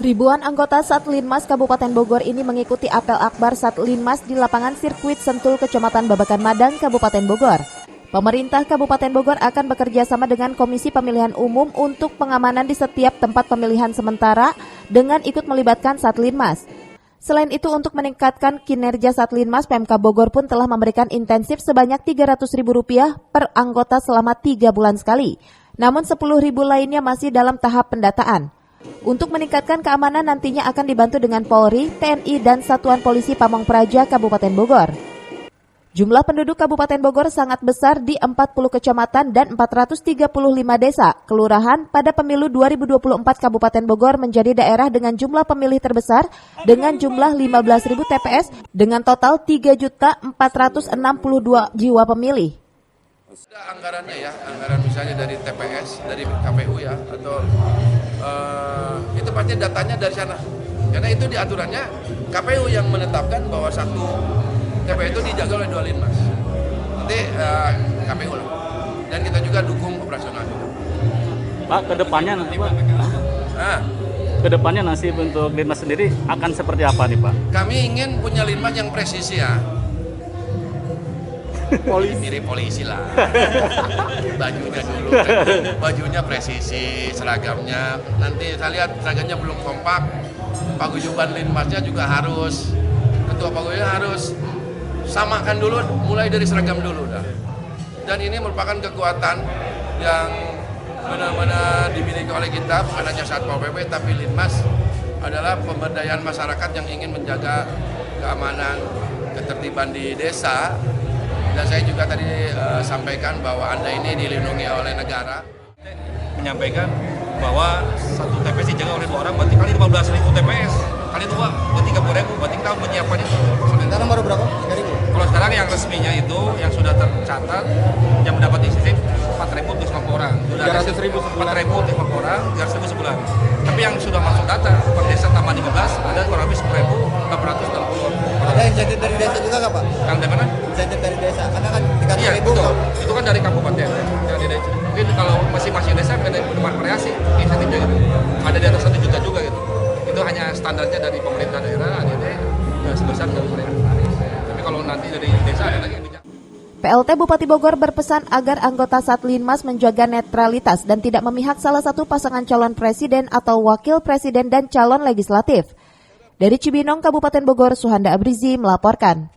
Ribuan anggota Satlinmas Kabupaten Bogor ini mengikuti apel akbar Satlinmas di lapangan sirkuit Sentul, Kecamatan Babakan Madang, Kabupaten Bogor. Pemerintah Kabupaten Bogor akan bekerja sama dengan Komisi Pemilihan Umum untuk pengamanan di setiap tempat pemilihan sementara dengan ikut melibatkan Satlinmas. Selain itu, untuk meningkatkan kinerja Satlinmas, Pemkab Bogor pun telah memberikan intensif sebanyak Rp300.000 per anggota selama 3 bulan sekali. Namun Rp10.000 lainnya masih dalam tahap pendataan. Untuk meningkatkan keamanan nantinya akan dibantu dengan Polri, TNI, dan Satuan Polisi Pamong Praja Kabupaten Bogor. Jumlah penduduk Kabupaten Bogor sangat besar di 40 kecamatan dan 435 desa, kelurahan. Pada pemilu 2024 Kabupaten Bogor menjadi daerah dengan jumlah pemilih terbesar dengan jumlah 15.000 TPS dengan total 3.462 jiwa pemilih. Ada anggarannya ya, anggaran misalnya dari TPS, dari KPU ya, atau itu pasti datanya dari sana. Karena itu di aturannya KPU yang menetapkan bahwa satu TPS itu dijaga oleh 2 Linmas. Nanti KPU lah. Dan kita juga dukung operasional juga. Pak, kedepannya nanti Pak, kedepannya nasib untuk Linmas sendiri akan seperti apa nih Pak? Kami ingin punya Linmas yang presisi ya. Mirip polisi lah. Bajunya dulu, bajunya presisi, seragamnya. Nanti saya lihat seragamnya belum kompak. Paguyuban Linmasnya juga harus, ketua paguyuban harus samakan dulu, mulai dari seragam dulu dah. Dan ini merupakan kekuatan yang benar-benar dimiliki oleh kita, bukan hanya Satpol PP, tapi Linmas adalah pemberdayaan masyarakat yang ingin menjaga keamanan, ketertiban di desa. Dan saya juga tadi sampaikan bahwa Anda ini dilindungi oleh negara. Menyampaikan bahwa satu TPS dijaga oleh 2 orang, berarti kali 15.000 TPS. Kali 2, berarti 30.000, berarti kita menyiapkan itu. Sekarang baru berapa? 3.000? Kalau sekarang yang resminya itu, yang sudah tercatat, yang mendapat insentif 4.000 untuk 50 orang. 300.000 sebulan. 4.000 untuk 50 orang, 300.000 sebulan. Tapi yang sudah masuk data, per desa tambah 15, ada kurang lebih 10.660. Ada insentif dari desa juga nggak Pak? Yang dari mana? Insentif dari desa, karena kan 300.000. Iya, betul. Itu kan dari kabupaten, yang di desa. Mungkin kalau masing-masing desa ada variasi insentifnya gitu. Ada di atas 1 juta juga gitu. Itu hanya standarnya dari pemerintah daerah, ADD, sebesar dari pemerintah. Tapi kalau nanti dari desa ada lagi yang bijak. PLT Bupati Bogor berpesan agar anggota Satlinmas menjaga netralitas dan tidak memihak salah satu pasangan calon presiden atau wakil presiden dan calon legislatif. Dari Cibinong, Kabupaten Bogor, Suhanda Abrizi melaporkan.